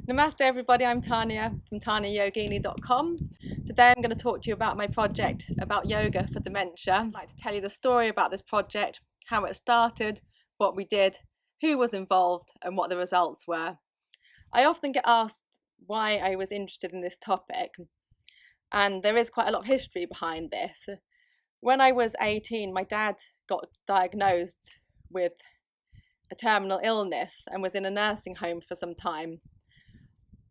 Namaste everybody, I'm Tania from TaniaYogini.com. Today I'm going to talk to you about my project about yoga for dementia. I'd like to tell you the story about this project, how it started, what we did, who was involved and what the results were. I often get asked why I was interested in this topic, and there is quite a lot of history behind this. When I was 18, my dad got diagnosed with a terminal illness and was in a nursing home for some time.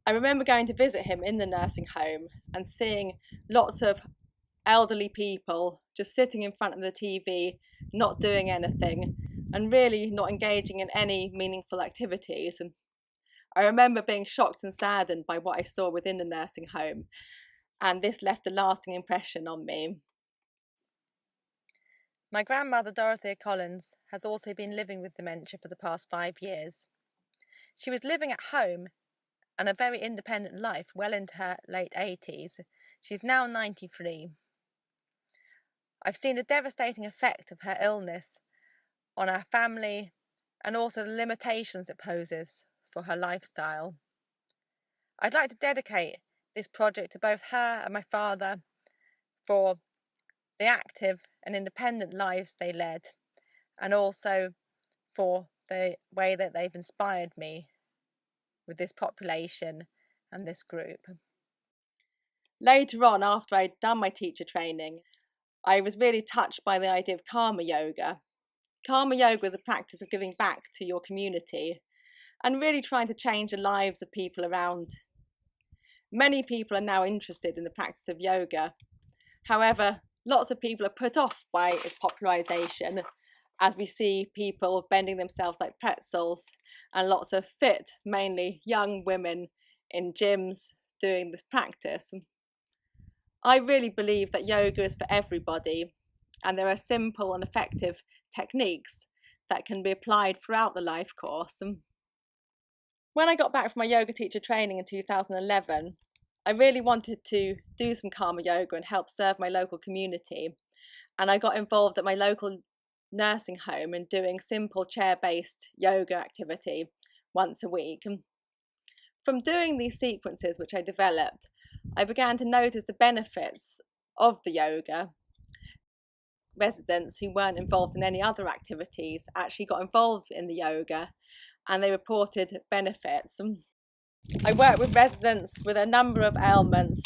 I remember going to visit him in the nursing home and seeing lots of elderly people just sitting in front of the TV, not doing anything, and really not engaging in any meaningful activities. And I remember being shocked and saddened by what I saw within the nursing home, and this left a lasting impression on me. My grandmother, Dorothea Collins, has also been living with dementia for the past 5 years. She was living at home and a very independent life well into her late 80s. She's now 93. I've seen the devastating effect of her illness on her family and also the limitations it poses for her lifestyle. I'd like to dedicate this project to both her and my father for the active and independent lives they led, and also for the way that they've inspired me with this population and this group. Later on, after I'd done my teacher training, I was really touched by the idea of karma yoga. Karma yoga is a practice of giving back to your community and really trying to change the lives of people around. Many people are now interested in the practice of yoga. However, lots of people are put off by its popularization, as we see people bending themselves like pretzels and lots of fit, mainly young women in gyms doing this practice. I really believe that yoga is for everybody, and there are simple and effective techniques that can be applied throughout the life course. When I got back from my yoga teacher training in 2011, I really wanted to do some karma yoga and help serve my local community, and I got involved at my local nursing home in doing simple chair-based yoga activity once a week. From doing these sequences which I developed, I began to notice the benefits of the yoga. Residents who weren't involved in any other activities actually got involved in the yoga and they reported benefits. I worked with residents with a number of ailments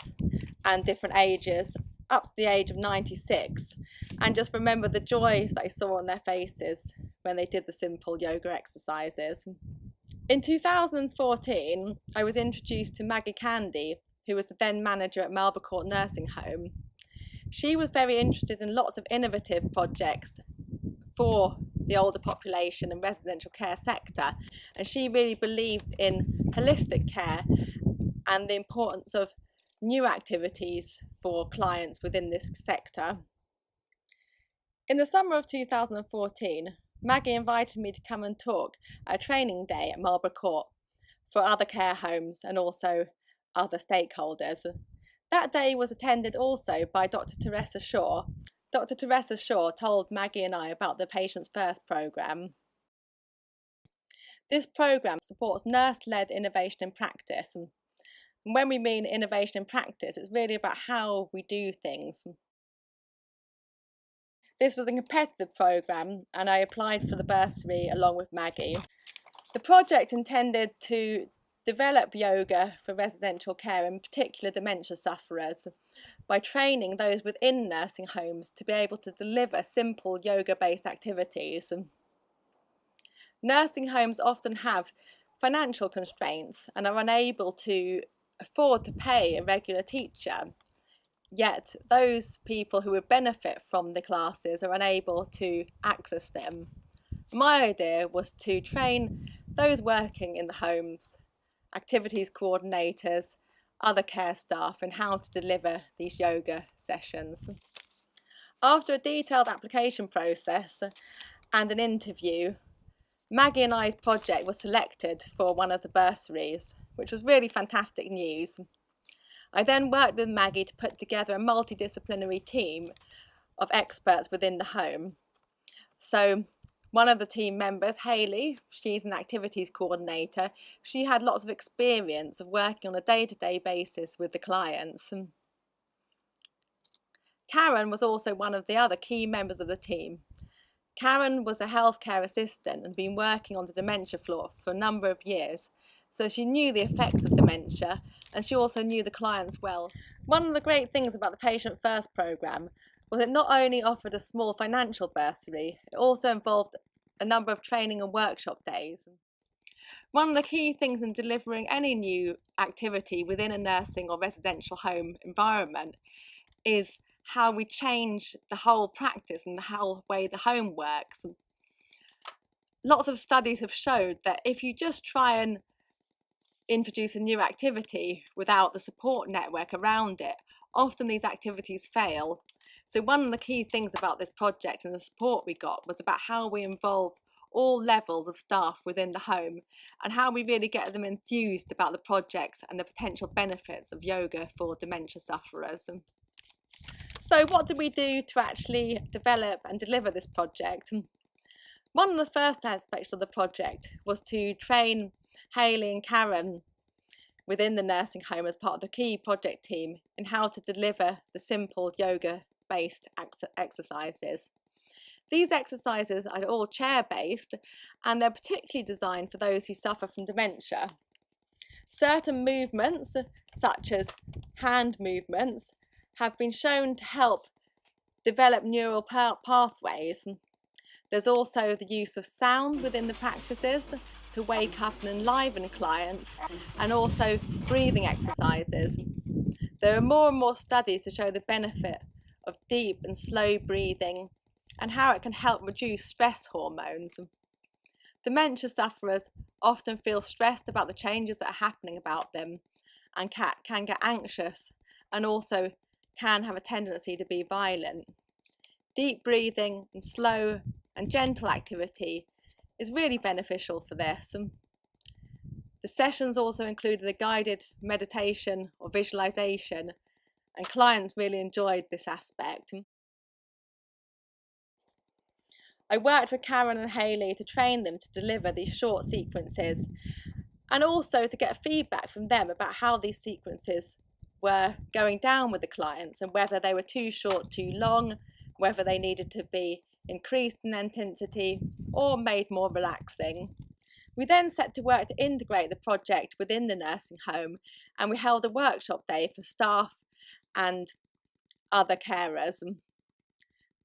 and different ages up to the age of 96, and just remember the joys that I saw on their faces when they did the simple yoga exercises. In 2014, I was introduced to Maggie Candy, who was the then manager at Marlborough Court Nursing Home. She was very interested in lots of innovative projects for the older population and residential care sector, and she really believed in holistic care and the importance of new activities for clients within this sector. In the summer of 2014, Maggie invited me to come and talk at a training day at Marlborough Court for other care homes and also other stakeholders. That day was attended also by Dr. Teresa Shaw. Dr. Teresa Shaw told Maggie and I about the Patients First programme. This programme supports nurse-led innovation in practice. And when we mean innovation in practice, it's really about how we do things. This was a competitive programme and I applied for the bursary along with Maggie. The project intended to develop yoga for residential care, in particular dementia sufferers, by training those within nursing homes to be able to deliver simple yoga-based activities. Nursing homes often have financial constraints and are unable to afford to pay a regular teacher, yet those people who would benefit from the classes are unable to access them. My idea was to train those working in the homes, activities coordinators, other care staff, in how to deliver these yoga sessions. After a detailed application process and an interview, Maggie and I's project was selected for one of the bursaries, which was really fantastic news. I then worked with Maggie to put together a multidisciplinary team of experts within the home. So One of the team members, Hayley, she's an activities coordinator. She had lots of experience of working on a day-to-day basis with the clients. And Karen was also one of the other key members of the team. Karen was a healthcare assistant and been working on the dementia floor for a number of years, so she knew the effects of dementia and she also knew the clients well. One of the great things about the Patient First programme was it not only offered a small financial bursary, it also involved a number of training and workshop days. One of the key things in delivering any new activity within a nursing or residential home environment is how we change the whole practice and the whole way the home works. Lots of studies have showed that if you just try and introduce a new activity without the support network around it, often these activities fail. So one of the key things about this project and the support we got was about how we involved all levels of staff within the home and how we really get them enthused about the projects and the potential benefits of yoga for dementia sufferers. So what did we do to actually develop and deliver this project? One of the first aspects of the project was to train Hayley and Karen within the nursing home as part of the key project team in how to deliver the simple yoga-based exercises. These exercises are all chair-based and they're particularly designed for those who suffer from dementia. Certain movements, such as hand movements, have been shown to help develop neural pathways. There's also the use of sound within the practices to wake up and enliven clients, and also breathing exercises. There are more and more studies to show the benefit of deep and slow breathing and how it can help reduce stress hormones. Dementia sufferers often feel stressed about the changes that are happening about them and can get anxious and also can have a tendency to be violent. Deep breathing and slow and gentle activity is really beneficial for this. The sessions also included a guided meditation or visualization, and clients really enjoyed this aspect. I worked with Karen and Hayley to train them to deliver these short sequences and also to get feedback from them about how these sequences were going down with the clients and whether they were too short, too long, whether they needed to be increased in intensity or made more relaxing. We then set to work to integrate the project within the nursing home, and we held a workshop day for staff and other carers.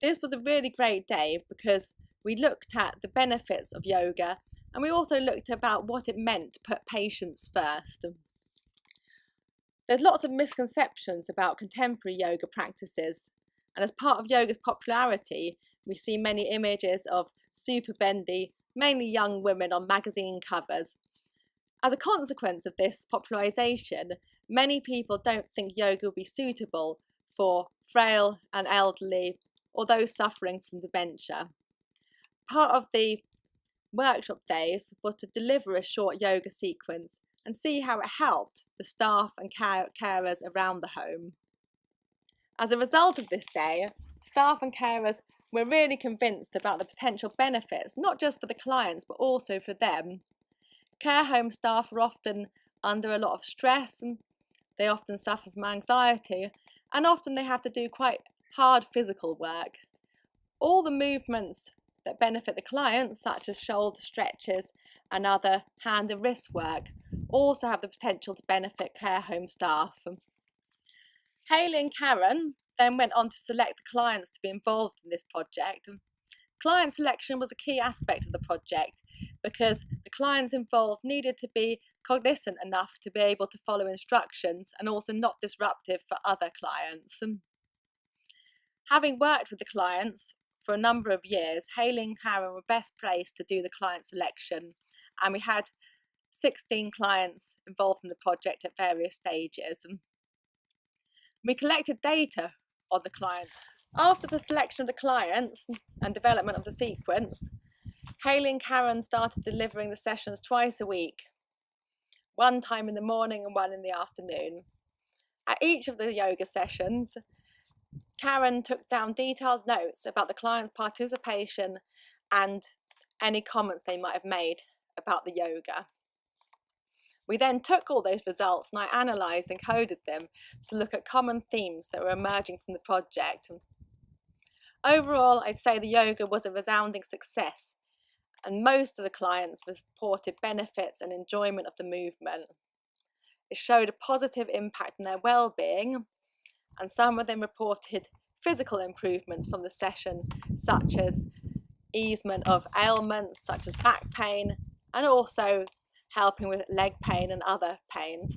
This was a really great day because we looked at the benefits of yoga and we also looked about what it meant to put patients first. There's lots of misconceptions about contemporary yoga practices, and as part of yoga's popularity, we see many images of super bendy, mainly young women on magazine covers. As a consequence of this popularisation, many people don't think yoga will be suitable for frail and elderly or those suffering from dementia. Part of the workshop days was to deliver a short yoga sequence and see how it helped the staff and carers around the home. As a result of this day, staff and carers were really convinced about the potential benefits, not just for the clients, but also for them. Care home staff are often under a lot of stress, and they often suffer from anxiety, and often they have to do quite hard physical work. All the movements that benefit the clients, such as shoulder stretches and other hand and wrist work, also have the potential to benefit care home staff. Hayley and Karen then went on to select the clients to be involved in this project. Client selection was a key aspect of the project because the clients involved needed to be cognizant enough to be able to follow instructions and also not disruptive for other clients. Having worked with the clients for a number of years, Hayley and Karen were best placed to do the client selection, and we had 16 clients involved in the project at various stages. We collected data on the clients. After the selection of the clients and development of the sequence, Hayley and Karen started delivering the sessions twice a week, one time in the morning and one in the afternoon. At each of the yoga sessions, Karen took down detailed notes about the client's participation and any comments they might have made about the yoga. We then took all those results and I analysed and coded them to look at common themes that were emerging from the project. Overall, I'd say the yoga was a resounding success, and most of the clients reported benefits and enjoyment of the movement. It showed a positive impact on their well-being, and some of them reported physical improvements from the session, such as easement of ailments such as back pain, and also helping with leg pain and other pains.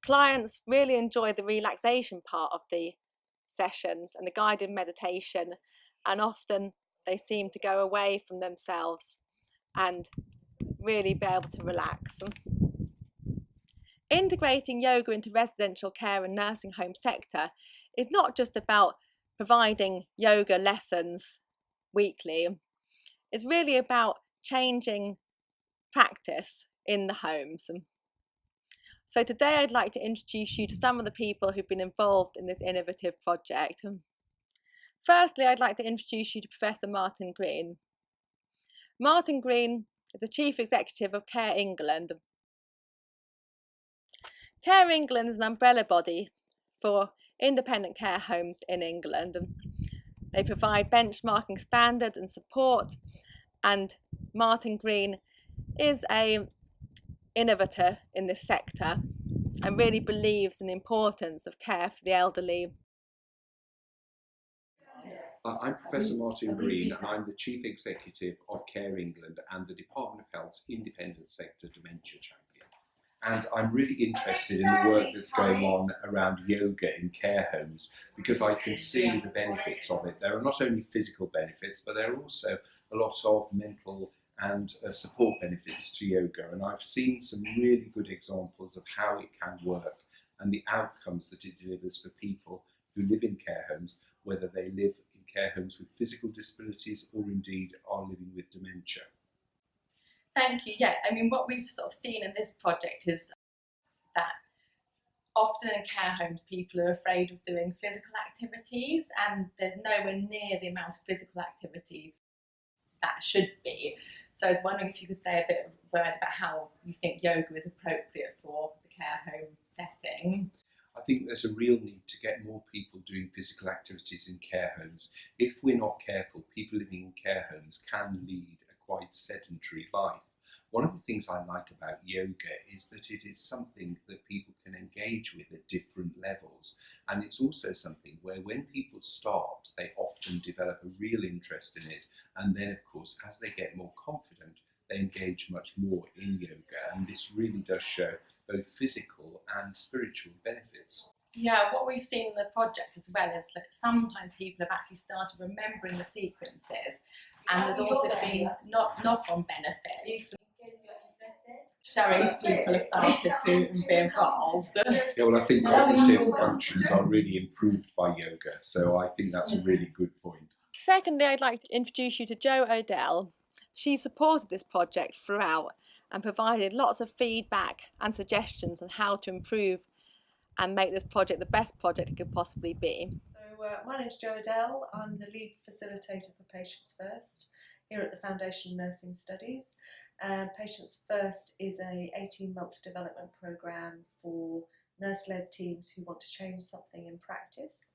Clients really enjoyed the relaxation part of the sessions and the guided meditation, and often they seem to go away from themselves and really be able to relax. Integrating yoga into residential care and nursing home sector is not just about providing yoga lessons weekly. It's really about changing practice in the homes. So today I'd like to introduce you to some of the people who've been involved in this innovative project. Firstly, I'd like to introduce you to Professor Martin Green. Martin Green is the Chief Executive of Care England. Care England is an umbrella body for independent care homes in England. They provide benchmarking standards and support, and Martin Green is an innovator in this sector and really believes in the importance of care for the elderly. I'm Professor Martin Green and I'm the Chief Executive of Care England and the Department of Health's Independent Sector Dementia Champion. And I'm really interested in the work that's going on around yoga in care homes because I can see the benefits of it. There are not only physical benefits, but there are also a lot of mental and support benefits to yoga. And I've seen some really good examples of how it can work and the outcomes that it delivers for people who live in care homes, whether they live in care homes with physical disabilities or indeed are living with dementia. Thank you. Yeah, I mean, what we've sort of seen in this project is that often in care homes people are afraid of doing physical activities, and there's nowhere near the amount of physical activities that should be. So I was wondering if you could say a bit of a word about how you think yoga is appropriate for the care home setting. I think there's a real need to get more people doing physical activities in care homes. If we're not careful, people living in care homes can lead a quite sedentary life. One of the things I like about yoga is that it is something that people can engage with at different levels. And it's also something where when people start, they often develop a real interest in it. And then, of course, as they get more confident, they engage much more in yoga. And this really does show both physical and spiritual benefits. Yeah, what we've seen in the project as well is that sometimes people have actually started remembering the sequences, and there's also been knock-on benefits. Showing people have started to be involved. Yeah, well, I think cognitive functions are really improved by yoga, so I think that's a really good point. Secondly, I'd like to introduce you to Jo Odell. She supported this project throughout and provided lots of feedback and suggestions on how to improve and make this project the best project it could possibly be. So my name's Jo Odell. I'm the lead facilitator for Patients First here at the Foundation of Nursing Studies. Patients First is a 18-month development programme for nurse-led teams who want to change something in practice.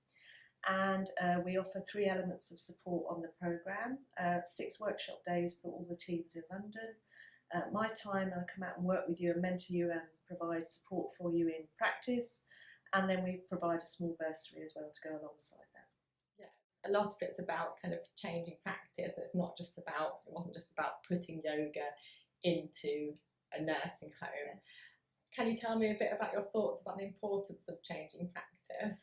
And we offer 3 elements of support on the programme, 6 workshop days for all the teams in London. My time, I'll come out and work with you and mentor you and provide support for you in practice. And then we provide a small bursary as well to go alongside that. Yeah, a lot of it's about kind of changing practice. It wasn't just about putting yoga into a nursing home. Can you tell me a bit about your thoughts about the importance of changing practice?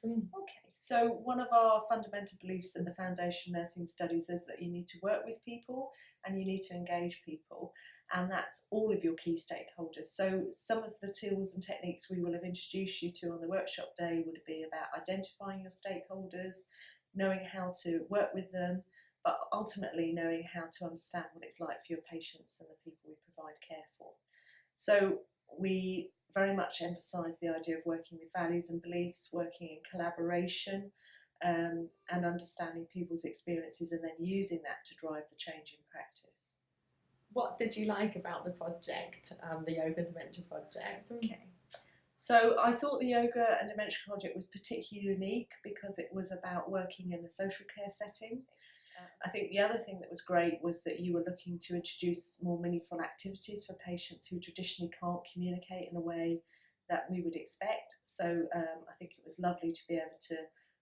Okay, so one of our fundamental beliefs in the Foundation Nursing Studies is that you need to work with people and you need to engage people, and that's all of your key stakeholders. So some of the tools and techniques we will have introduced you to on the workshop day would be about identifying your stakeholders, knowing how to work with them, but ultimately knowing how to understand what it's like for your patients and the people we provide care for. So we very much emphasise the idea of working with values and beliefs, working in collaboration, and understanding people's experiences and then using that to drive the change in practice. What did you like about the project, the Yoga Dementia project? Okay. So I thought the Yoga and Dementia project was particularly unique because it was about working in a social care setting. I think the other thing that was great was that you were looking to introduce more meaningful activities for patients who traditionally can't communicate in a way that we would expect. So I think it was lovely to be able to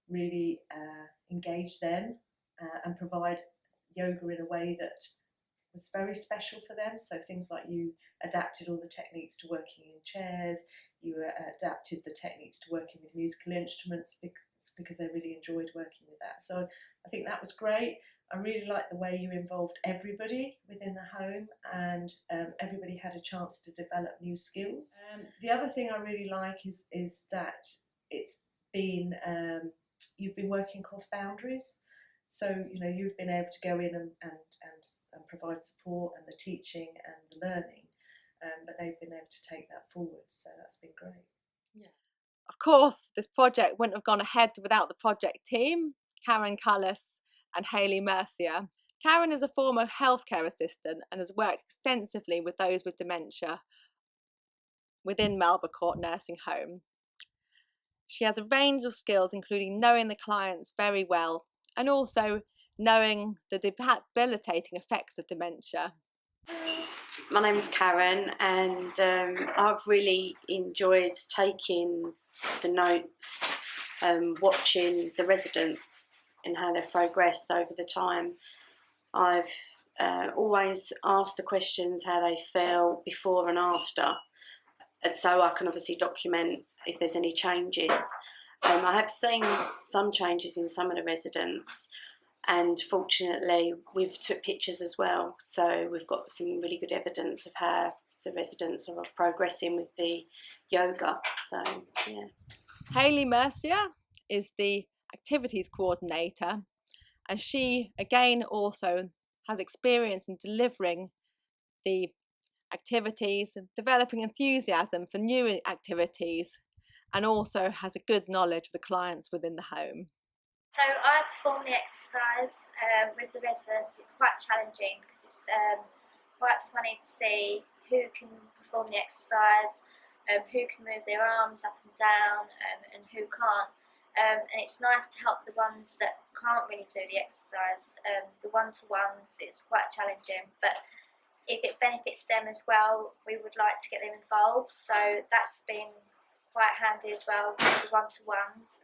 really engage them and provide yoga in a way that was very special for them. So things like you adapted all the techniques to working in chairs, you adapted the techniques to working with musical instruments because they really enjoyed working with that. So I think that was great. I really liked the way you involved everybody within the home, and everybody had a chance to develop new skills. The other thing I really like is that it's been you've been working across boundaries. So you've been able to go in and provide support and the teaching and the learning, but they've been able to take that forward. So that's been great. Yeah. Of course, this project wouldn't have gone ahead without the project team, Karen Cullis and Hayley Mercier. Karen is a former healthcare assistant and has worked extensively with those with dementia within Melba Court Nursing Home. She has a range of skills, including knowing the clients very well and also knowing the debilitating effects of dementia. My name is Karen, and I've really enjoyed taking the notes, watching the residents and how they've progressed over the time. I've always asked the questions how they feel before and after, and so I can obviously document if there's any changes. I have seen some changes in some of the residents, and fortunately we've took pictures as well, so we've got some really good evidence of how the residents are progressing with the yoga. So yeah. Hayley Mercier is the activities coordinator, and she again also has experience in delivering the activities and developing enthusiasm for new activities, and also has a good knowledge of the clients within the home. So I perform the exercise with the residents. It's quite challenging because it's quite funny to see who can perform the exercise, who can move their arms up and down, and who can't. And it's nice to help the ones that can't really do the exercise. The one-to-ones, it's quite challenging, but if it benefits them as well, we would like to get them involved. So that's been quite handy as well with the one-to-ones.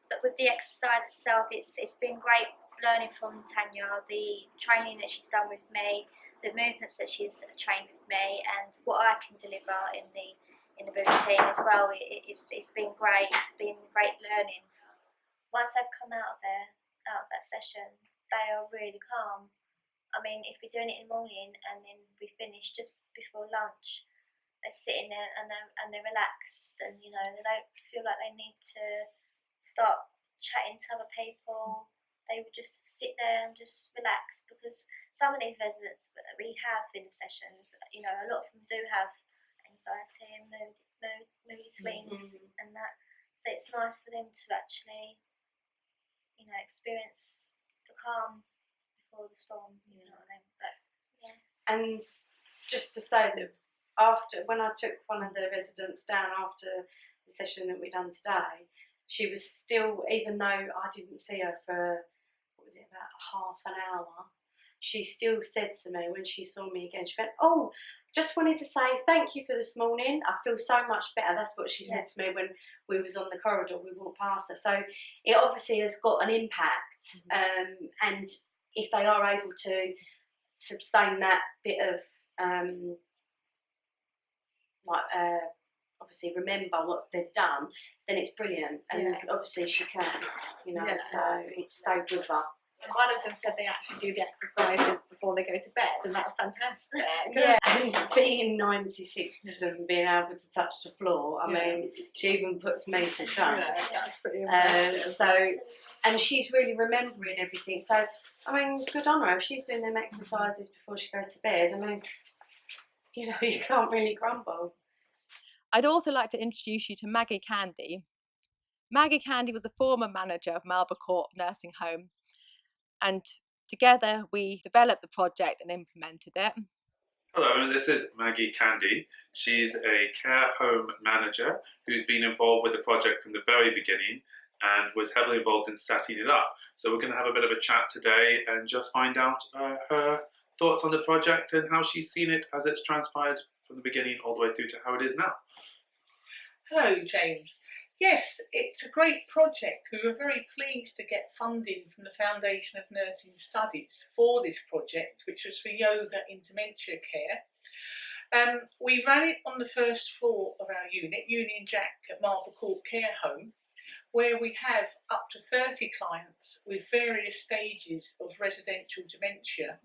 But with the exercise itself, it's been great learning from Tania, the training that she's done with me, the movements that she's trained with me, and what I can deliver in the routine as well. It's been great. It's been great learning. Once they've come out of that session, they are really calm. I mean, if we're doing it in the morning and then we finish just before lunch, they're sitting there and they're relaxed, and they don't feel like they need to start chatting to other people. They would just sit there and just relax, because some of these residents that we have in the sessions, a lot of them do have anxiety and moody swings and that. So it's nice for them to actually, experience the calm before the storm. You know what I mean? But yeah. And just to say that when I took one of the residents down after the session that we done today, she was still, even though I didn't see her for, about half an hour, she still said to me when she saw me again, she went, "Oh, just wanted to say thank you for this morning. I feel so much better." That's what she said to me when we was on the corridor, we walked past her. So it obviously has got an impact, and if they are able to sustain that bit of, obviously remember what they've done, then it's brilliant. And obviously she can, so it stayed with her. One of them said they actually do the exercises before they go to bed, and that's fantastic. Yeah, and being 96 and being able to touch the floor, I mean, she even puts me to shame. Yeah, that's pretty impressive. And she's really remembering everything. So, I mean, good on her. If she's doing them exercises before she goes to bed, I mean, you can't really grumble. I'd also like to introduce you to Maggie Candy. Maggie Candy was the former manager of Marlborough Court Nursing Home, and together we developed the project and implemented it. Hello, this is Maggie Candy. She's a care home manager who's been involved with the project from the very beginning and was heavily involved in setting it up. So we're going to have a bit of a chat today and just find out her thoughts on the project and how she's seen it as it's transpired from the beginning all the way through to how it is now. Hello, James. Yes, it's a great project. We were very pleased to get funding from the Foundation of Nursing Studies for this project, which was for yoga in dementia care. We ran it on the first floor of our unit, Union Jack at Marlborough Court Care Home, where we have up to 30 clients with various stages of residential dementia.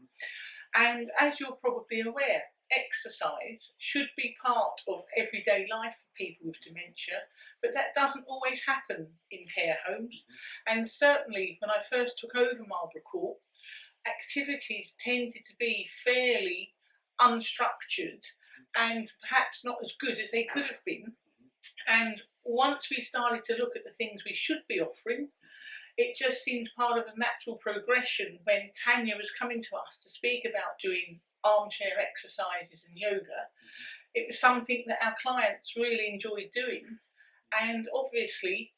And as you're probably aware, exercise should be part of everyday life for people with dementia, but that doesn't always happen in care homes. And certainly when I first took over Marlborough Court, activities tended to be fairly unstructured and perhaps not as good as they could have been. And once we started to look at the things we should be offering, it just seemed part of a natural progression when Tania was coming to us to speak about doing armchair exercises and yoga. It was something that our clients really enjoyed doing, and obviously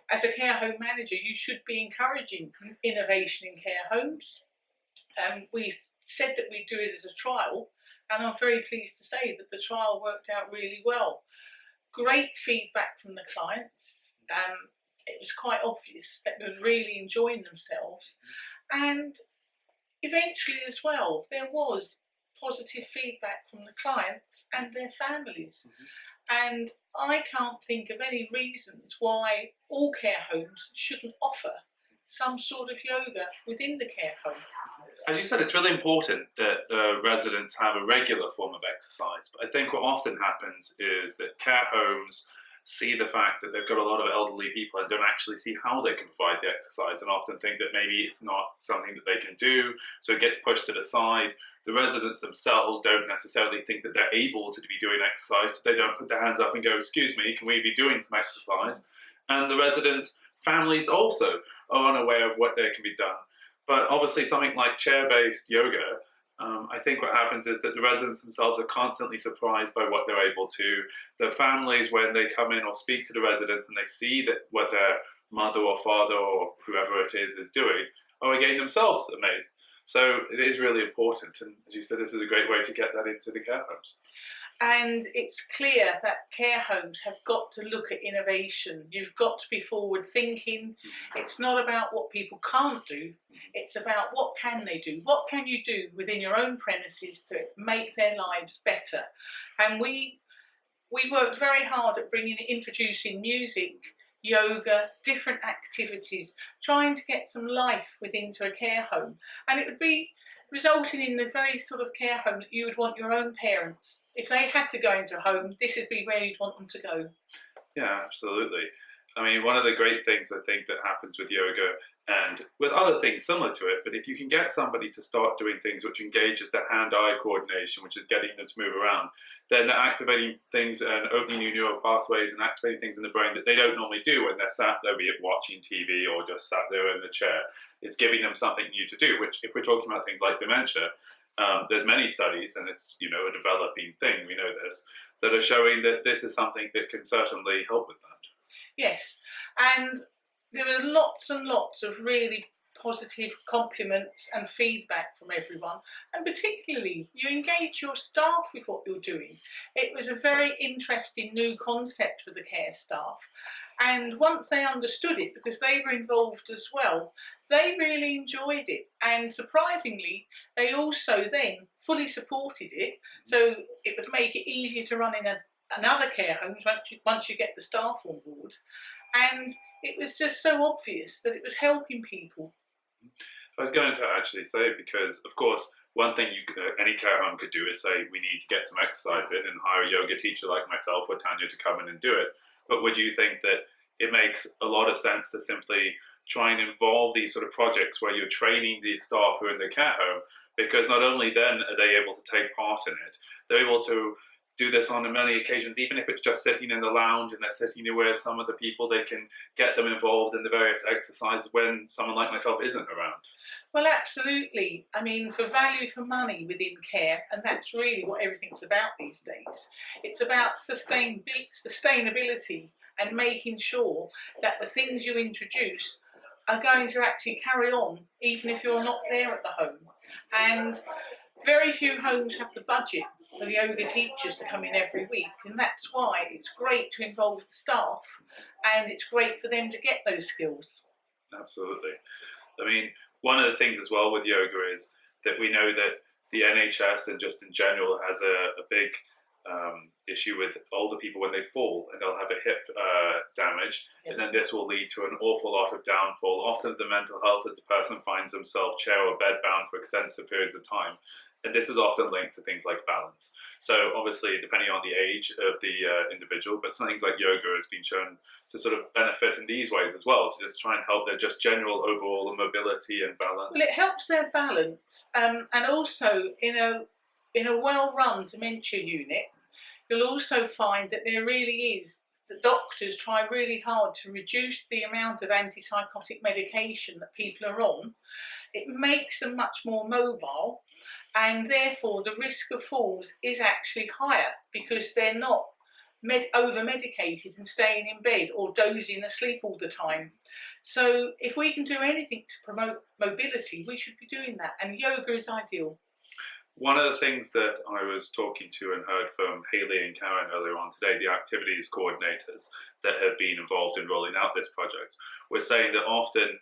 as a care home manager you should be encouraging innovation in care homes. We said that we'd do it as a trial, and I'm very pleased to say that the trial worked out really well. Great feedback from the clients. It was quite obvious that they were really enjoying themselves, and eventually as well there was positive feedback from the clients and their families. And I can't think of any reasons why all care homes shouldn't offer some sort of yoga within the care home. As you said, it's really important that the residents have a regular form of exercise, but I think what often happens is that care homes see the fact that they've got a lot of elderly people and don't actually see how they can provide the exercise, and often think that maybe it's not something that they can do, so it gets pushed to the side. The residents themselves don't necessarily think that they're able to be doing exercise, so they don't put their hands up and go, "Excuse me, can we be doing some exercise?" And the residents' families also are unaware of what there can be done. But obviously something like chair-based yoga, I think what happens is that the residents themselves are constantly surprised by what they're able to. The families, when they come in or speak to the residents and they see that what their mother or father or whoever it is doing, are again themselves amazed. So it is really important, and as you said, this is a great way to get that into the care homes. And it's clear that care homes have got to look at innovation. You've got to be forward thinking. It's not about what people can't do, it's about what can they do. What can you do within your own premises to make their lives better? And we worked very hard at introducing music, yoga, different activities, trying to get some life into a care home. And it would be resulting in the very sort of care home that you would want your own parents, if they had to go into a home, this would be where you'd want them to go. Yeah, absolutely. I mean, one of the great things I think that happens with yoga and with other things similar to it, but if you can get somebody to start doing things which engages their hand-eye coordination, which is getting them to move around, then they're activating things and opening new neural pathways and activating things in the brain that they don't normally do when they're sat there, be it watching TV or just sat there in the chair. It's giving them something new to do, which if we're talking about things like dementia, there's many studies, and it's a developing thing, we know this, that are showing that this is something that can certainly help with that. Yes, and there were lots and lots of really positive compliments and feedback from everyone, and particularly you engage your staff with what you're doing. It was a very interesting new concept for the care staff, and once they understood it, because they were involved as well, they really enjoyed it, and surprisingly they also then fully supported it, so it would make it easier to run in another care home once you get the staff on board. And it was just so obvious that it was helping people. I was going to actually say, because of course one thing any care home could do is say, we need to get some exercise in, and hire a yoga teacher like myself or Tania to come in and do it. But would you think that it makes a lot of sense to simply try and involve these sort of projects where you're training the staff who are in the care home? Because not only then are they able to take part in it, they're able to do this on many occasions, even if it's just sitting in the lounge and they're sitting with some of the people, they can get them involved in the various exercises when someone like myself isn't around. Well, absolutely. I mean, for value for money within care, and that's really what everything's about these days. It's about sustainability and making sure that the things you introduce are going to actually carry on, even if you're not there at the home. And very few homes have the budget for the yoga teachers to come in every week, and that's why it's great to involve the staff, and it's great for them to get those skills. Absolutely. I mean, one of the things as well with yoga is that we know that the NHS and just in general has a big issue with older people when they fall and they'll have a hip damage, Yes. and then this will lead to an awful lot of downfall, often the mental health that the person finds themselves chair or bed bound for extensive periods of time. And this is often linked to things like balance. So obviously, depending on the age of the individual, but some things like yoga has been shown to sort of benefit in these ways as well, to just try and help their just general overall mobility and balance. Well, it helps their balance, and also in a well-run dementia unit, you'll also find that there really is, the doctors try really hard to reduce the amount of antipsychotic medication that people are on. It makes them much more mobile, and therefore the risk of falls is actually higher because they're not over-medicated and staying in bed or dozing asleep all the time. So if we can do anything to promote mobility, we should be doing that, and yoga is ideal. One of the things that I was talking to and heard from Hayley and Karen earlier on today, the activities coordinators that have been involved in rolling out this project, were saying that often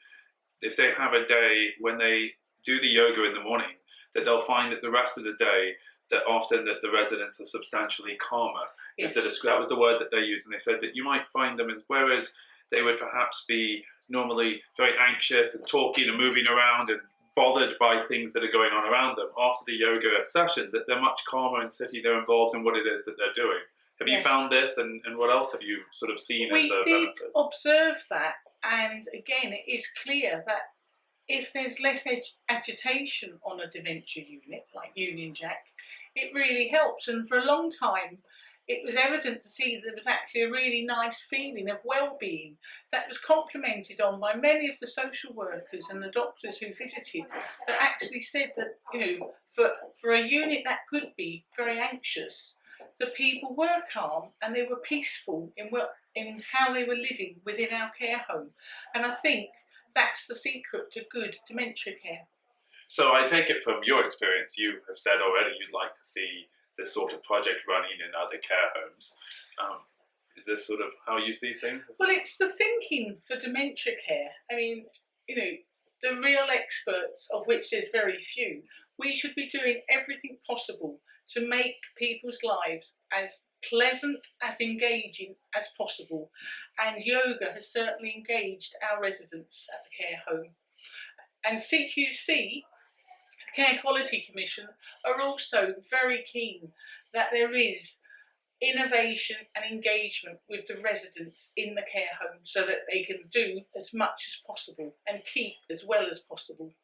if they have a day when they do the yoga in the morning, that they'll find that the rest of the day that often that the residents are substantially calmer. Yes. That was the word that they used, and they said that you might find them, whereas they would perhaps be normally very anxious and talking and moving around and bothered by things that are going on around them, after the yoga session, that they're much calmer and sitting there involved in what it is that they're doing. Have you found this, and what else have you sort of seen as a benefit? We did observe that, and again, it is clear that if there's less agitation on a dementia unit, like Union Jack, it really helps. And for a long time, it was evident to see that there was actually a really nice feeling of well-being that was complemented on by many of the social workers and the doctors who visited, that actually said that, you know, for a unit that could be very anxious, the people were calm and they were peaceful in how they were living within our care home. And I think that's the secret to good dementia care. So I take it from your experience, you have said already you'd like to see this sort of project running in other care homes. Is this sort of how you see things? Well, it's the thinking for dementia care. I mean, you know, the real experts, of which there's very few, we should be doing everything possible to make people's lives as pleasant, as engaging as possible. And yoga has certainly engaged our residents at the care home. And CQC, Care Quality Commission, are also very keen that there is innovation and engagement with the residents in the care home so that they can do as much as possible and keep as well as possible.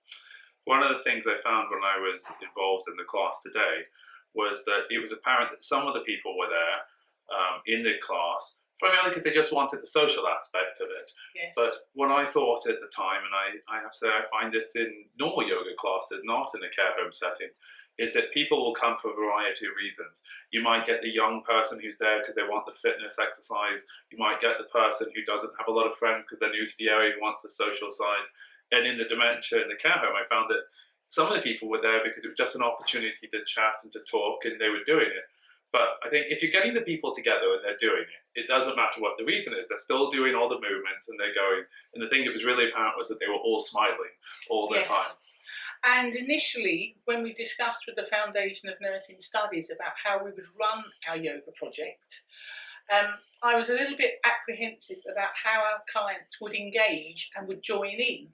One of the things I found when I was involved in the class today was that it was apparent that some of the people were there in the class primarily because they just wanted the social aspect of it. Yes. But what I thought at the time, and I have to say I find this in normal yoga classes, not in a care home setting, is that people will come for a variety of reasons. You might get the young person who's there because they want the fitness exercise. You might get the person who doesn't have a lot of friends because they're new to the area and wants the social side. And in the dementia in the care home, I found that some of the people were there because it was just an opportunity to chat and to talk, and they were doing it. But I think if you're getting the people together and they're doing it, it doesn't matter what the reason is. They're still doing all the movements and they're going. And the thing that was really apparent was that they were all smiling all the time. And initially, when we discussed with the Foundation of Nursing Studies about how we would run our yoga project, I was a little bit apprehensive about how our clients would engage and would join in.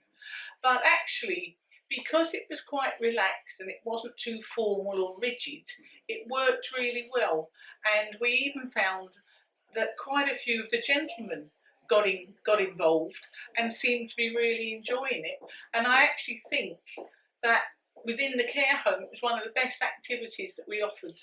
But actually, because it was quite relaxed and it wasn't too formal or rigid, it worked really well. And we even found that quite a few of the gentlemen got involved and seemed to be really enjoying it. And I actually think that within the care home, it was one of the best activities that we offered.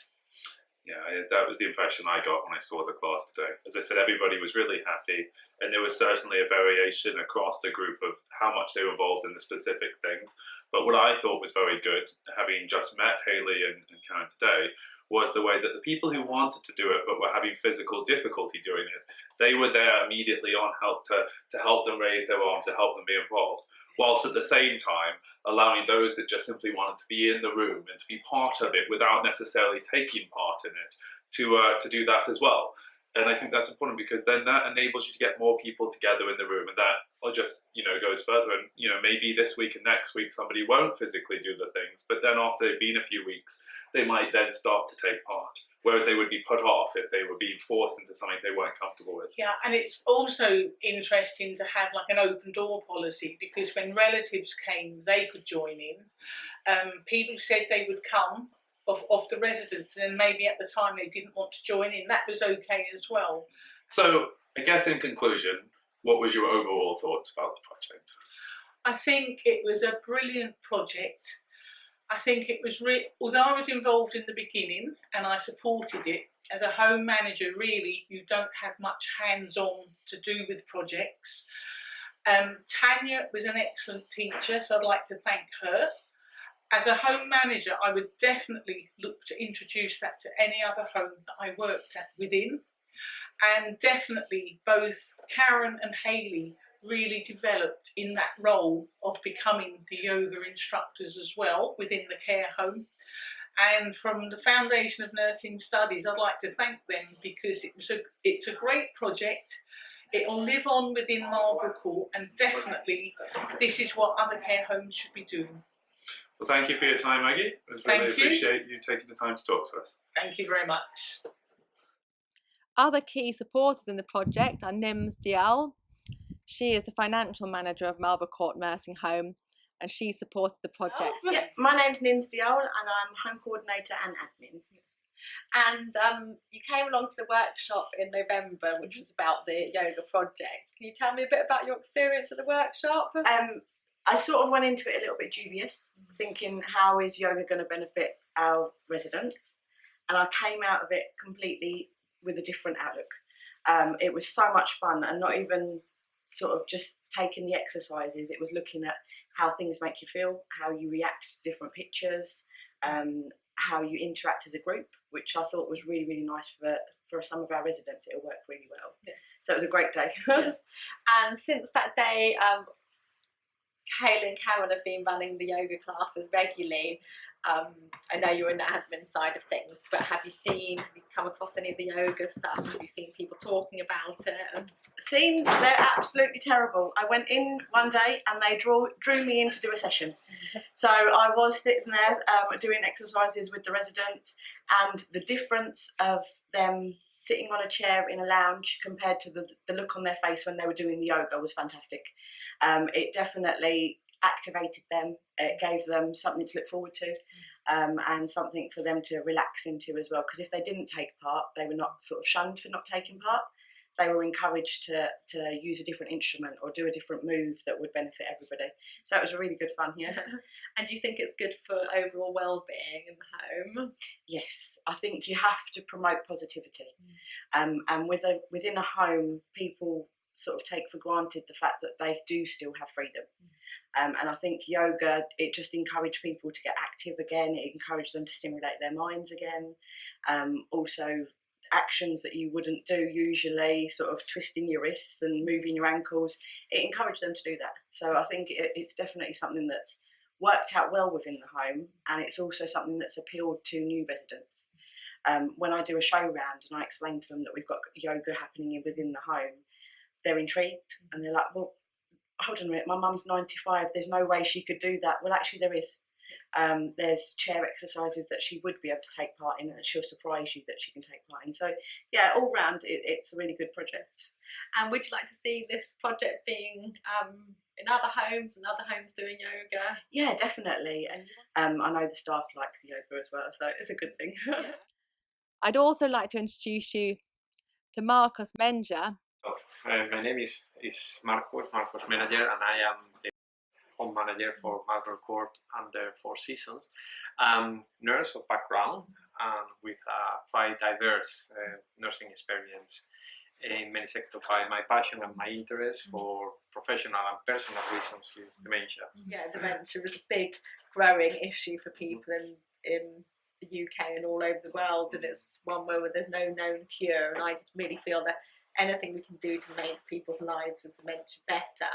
Yeah, that was the impression I got when I saw the class today. As I said, everybody was really happy, and there was certainly a variation across the group of how much they were involved in the specific things. But what I thought was very good, having just met Hayley and Karen today, was the way that the people who wanted to do it but were having physical difficulty doing it, they were there immediately on help to help them raise their arm, to help them be involved, whilst at the same time allowing those that just simply wanted to be in the room and to be part of it without necessarily taking part in it to do that as well. And I think that's important, because then that enables you to get more people together in the room, and that just, goes further. And, maybe this week and next week somebody won't physically do the things, but then after they've been a few weeks, they might then start to take part, whereas they would be put off if they were being forced into something they weren't comfortable with. Yeah, and it's also interesting to have like an open door policy, because when relatives came, they could join in. People said they would come of the residents, and maybe at the time they didn't want to join in. That was okay as well. So I guess in conclusion, what was your overall thoughts about the project? I think it was a brilliant project. I think it was, although I was involved in the beginning and I supported it, as a home manager, really, you don't have much hands-on to do with projects. Tania was an excellent teacher, so I'd like to thank her. As a home manager, I would definitely look to introduce that to any other home that I worked at within. And definitely both Karen and Hayley really developed in that role of becoming the yoga instructors as well within the care home. And from the Foundation of Nursing Studies, I'd like to thank them, because it's a great project. It'll live on within Marlborough Court, and definitely this is what other care homes should be doing. Well, thank you for your time, Maggie. I really appreciate you taking the time to talk to us. Thank you very much. Other key supporters in the project are Nims Dial. She is the financial manager of Marlborough Court Nursing Home, and she supported the project. Yeah, my name's Nims Dial, and I'm home coordinator and admin. And you came along to the workshop in November, which was about the yoga project. Can you tell me a bit about your experience at the workshop? I sort of went into it a little bit dubious, thinking, how is yoga going to benefit our residents? And I came out of it completely with a different outlook. It was so much fun, and not even sort of just taking the exercises. It was looking at how things make you feel, how you react to different pictures, how you interact as a group, which I thought was really, really nice for some of our residents. It'll work really well. Yeah. So it was a great day. Yeah. And since that day, Hayley and Karen have been running the yoga classes regularly. I know you're in the admin side of things, but have you come across any of the yoga stuff? Have you seen people talking about it? They're absolutely terrible. I went in one day and they drew me in to do a session. So I was sitting there doing exercises with the residents, and the difference of them sitting on a chair in a lounge compared to the look on their face when they were doing the yoga was fantastic. It definitely activated them. It gave them something to look forward to, and something for them to relax into as well, because if they didn't take part, they were not sort of shunned for not taking part. They were encouraged to use a different instrument or do a different move that would benefit everybody. So it was really good fun, yeah. And do you think it's good for overall well-being in the home? Yes, I think you have to promote positivity. And within a home, people sort of take for granted the fact that they do still have freedom. And I think yoga, it just encouraged people to get active again. It encouraged them to stimulate their minds again. Also, actions that you wouldn't do usually, sort of twisting your wrists and moving your ankles, it encouraged them to do that. So I think it's definitely something that's worked out well within the home, and it's also something that's appealed to new residents. When I do a show round and I explain to them that we've got yoga happening within the home, they're intrigued and they're like, well, hold on a minute, my mum's 95, there's no way she could do that. Well, actually there is. There's chair exercises that she would be able to take part in, and she'll surprise you that she can take part in. So yeah, all round it's a really good project. And would you like to see this project being in other homes and other homes doing yoga? Yeah, definitely. And I know the staff like the yoga as well, so it's a good thing. Yeah. I'd also like to introduce you to Marcos Menja. My name is Marcos Manager, and I am the home manager for Marlborough Court and the Four Seasons. I'm nurse of background. and with a quite diverse nursing experience in many sectors by my passion and my interest for professional and personal reasons is dementia. Yeah, dementia is a big growing issue for people in the UK and all over the world, and it's one where there's no known cure, and I just really feel that anything we can do to make people's lives with dementia better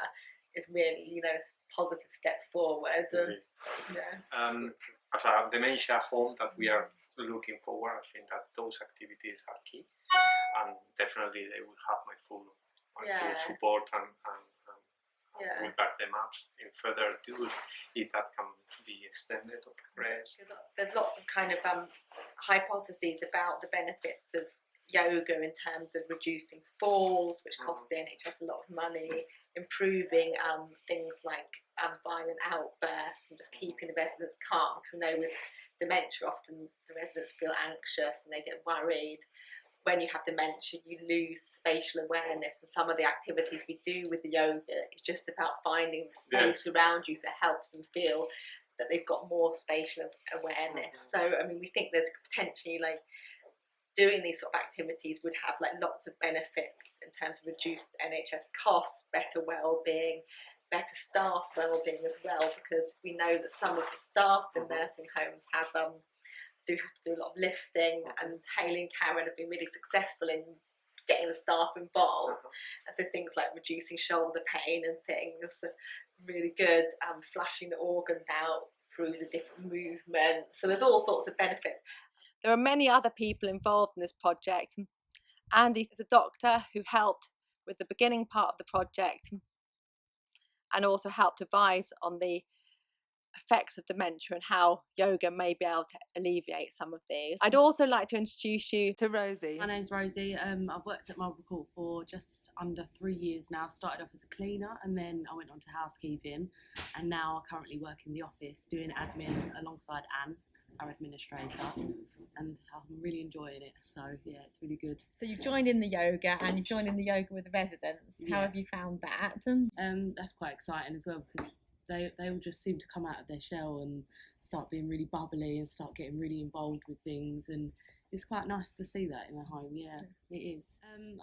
is really, you know, a positive step forward. As a dementia home that we are looking forward, I think that those activities are key, and definitely they will have my full support and we back them up in further ado if that can be extended or progressed. There's lots of kind of hypotheses about the benefits of yoga in terms of reducing falls, which cost the NHS a lot of money, improving things like violent outbursts, and just keeping the residents calm. Because we know with dementia often the residents feel anxious and they get worried. When you have dementia, you lose spatial awareness, and some of the activities we do with the yoga is just about finding the space around you, so it helps them feel that they've got more spatial awareness. So, I mean, we think there's potentially, like, doing these sort of activities would have like lots of benefits in terms of reduced NHS costs, better well-being, better staff well-being as well, because we know that some of the staff in nursing homes have do have to do a lot of lifting, and Hayley and Karen have been really successful in getting the staff involved, and so things like reducing shoulder pain and things are really good, flashing the organs out through the different movements. So there's all sorts of benefits. There are many other people involved in this project. Andy is a doctor who helped with the beginning part of the project and also helped advise on the effects of dementia and how yoga may be able to alleviate some of these. I'd also like to introduce you to Rosie. My name's Rosie. I've worked at Marlborough Court for just under 3 years now. Started off as a cleaner and then I went on to housekeeping, and now I currently work in the office doing admin alongside Anne, our administrator, and I'm really enjoying it. So yeah, it's really good. So you've joined in the yoga, and you've joined in the yoga with the residents. How have you found that? That's quite exciting as well, because they all just seem to come out of their shell and start being really bubbly and start getting really involved with things, and it's quite nice to see that in a home. Yeah, it is.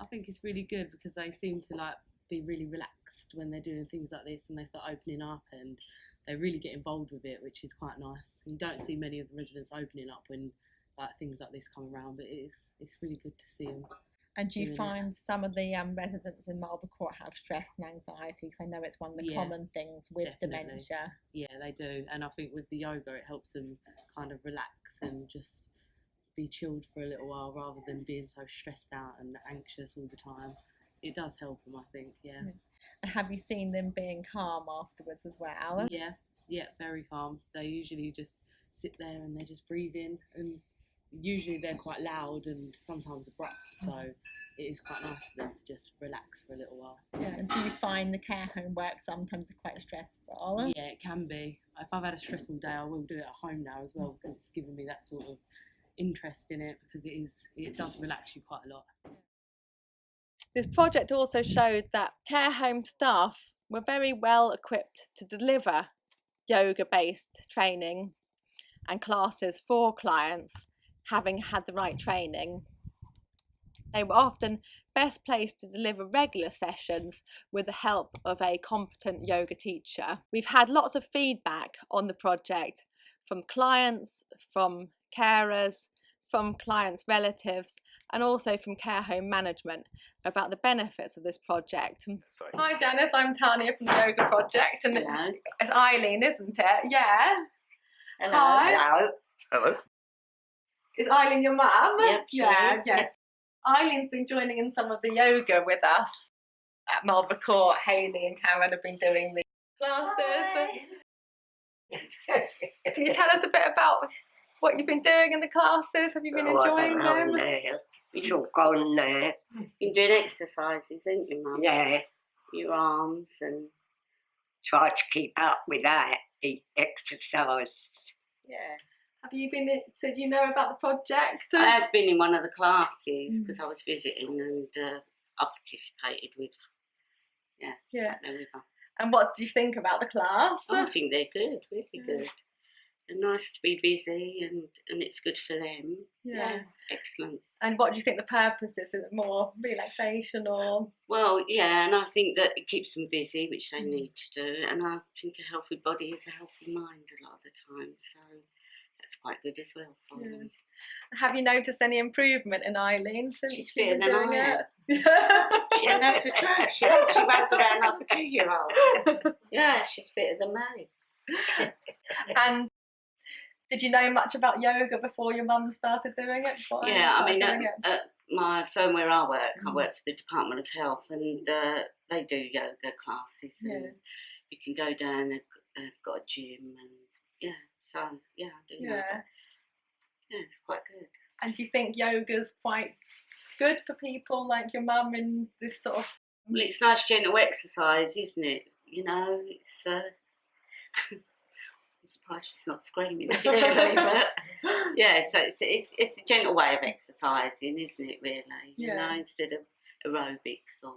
I think it's really good because they seem to like be really relaxed when they're doing things like this, and they start opening up and they really get involved with it, which is quite nice. You don't see many of the residents opening up when like things like this come around, but it's really good to see them. And do you find some of the residents in Marlborough Court have stress and anxiety? Because I know it's one of the common things with dementia. Yeah, they do. And I think with the yoga, it helps them kind of relax and just be chilled for a little while rather than being so stressed out and anxious all the time. It does help them, I think, yeah. And have you seen them being calm afterwards as well? Yeah, very calm. They usually just sit there and they just breathe in, and usually they're quite loud and sometimes abrupt, so it is quite nice for them to just relax for a little while. Yeah. And do you find the care home work sometimes quite stressful? Yeah, it can be. If I've had a stressful day, I will do it at home now as well, because it's given me that sort of interest in it, because it does relax you quite a lot. This project also showed that care home staff were very well equipped to deliver yoga-based training and classes for clients, having had the right training. They were often best placed to deliver regular sessions with the help of a competent yoga teacher. We've had lots of feedback on the project from clients, from carers, from clients' relatives, and also from care home management about the benefits of this project. Hi Janice, I'm Tania from the Yoga Project, and it's Eileen, isn't it? Yeah. Hello. Hi. Hello. Hello. Is Eileen your mum? Yep, she is. Yes. Eileen's been joining in some of the yoga with us at Marlborough Court. Hayley and Karen have been doing the classes. Can you tell us a bit about what you've been doing in the classes? Have you been enjoying them? It's all gone now. You've been doing exercises, haven't you, Mum? Yeah, Your arms and... try to keep up with that, eat exercise. Yeah. Have you been, so do you know about the project? I have been in one of the classes because I was visiting, and I participated with, sat there with her. And what do you think about the class? I think they're good, really good. nice to be busy, and it's good for them. Yeah. Excellent. And what do you think the purpose is? Is it more relaxation or? Well, yeah, and I think that it keeps them busy, which they need to do, and I think a healthy body is a healthy mind a lot of the time, so that's quite good as well for them. Have you noticed any improvement in Eileen since She's you've been fitter than doing I it? am. Yeah, that's the truth. She runs around like a 2-year-old. Yeah, she's fitter than me. And did you know much about yoga before your mum started doing it? Yeah, I mean, at my firm where I work for the Department of Health, and they do yoga classes, and you can go down. They've got a gym, and so I do yoga. Yeah, it's quite good. And do you think yoga's quite good for people like your mum in this sort of? Well, it's nice gentle exercise, isn't it? You know, it's. I'm surprised she's not screaming actually, but yeah. So it's a gentle way of exercising, isn't it? Really, you know, instead of aerobics or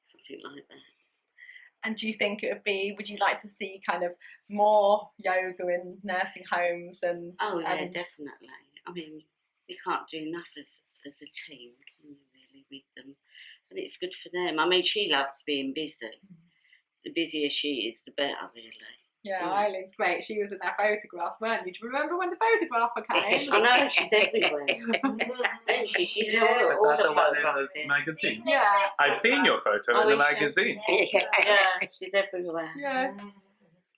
something like that. And do you think it would be? Would you like to see kind of more yoga in nursing homes and? Oh yeah, definitely. I mean, you can't do enough as a team, can you really, with them? And it's good for them. I mean, she loves being busy. The busier she is, the better, really. Yeah, Eileen's great. She was in that photograph, weren't you? Do you remember when the photographer came? I know, she's everywhere. Isn't she? She's in all the photographs. Magazine. Yeah. I've seen your photo in the magazine. Yeah, she's everywhere. Yeah. Do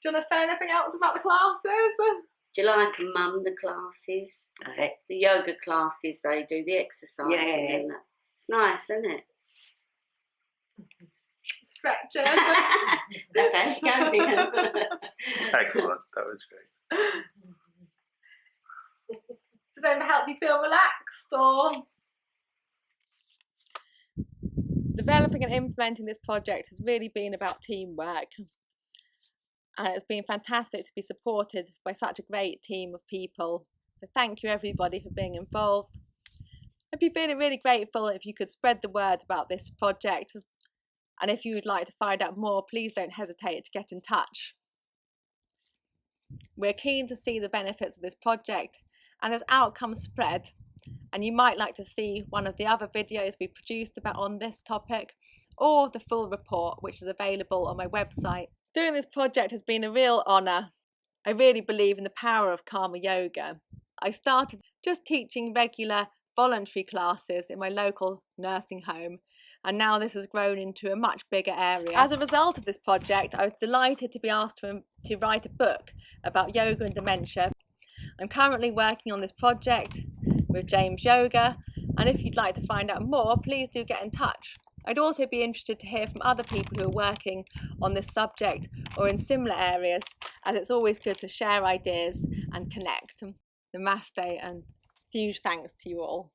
you want to say anything else about the classes? Do you like them, Mum, the classes? The yoga classes they do, the exercising and that. It's nice, isn't it? Stretches. That's how she goes in. Excellent, that was great. Do they help you feel relaxed or? Developing and implementing this project has really been about teamwork. And it's been fantastic to be supported by such a great team of people. So thank you everybody for being involved. I'd be feeling really grateful if you could spread the word about this project. And if you would like to find out more, please don't hesitate to get in touch. We're keen to see the benefits of this project and as outcomes spread. And you might like to see one of the other videos we produced on this topic, or the full report, which is available on my website. Doing this project has been a real honour. I really believe in the power of Karma Yoga. I started just teaching regular voluntary classes in my local nursing home, and now this has grown into a much bigger area. As a result of this project, I was delighted to be asked to write a book about yoga and dementia. I'm currently working on this project with James Yoga, and if you'd like to find out more, please do get in touch. I'd also be interested to hear from other people who are working on this subject or in similar areas, as it's always good to share ideas and connect. Namaste and huge thanks to you all.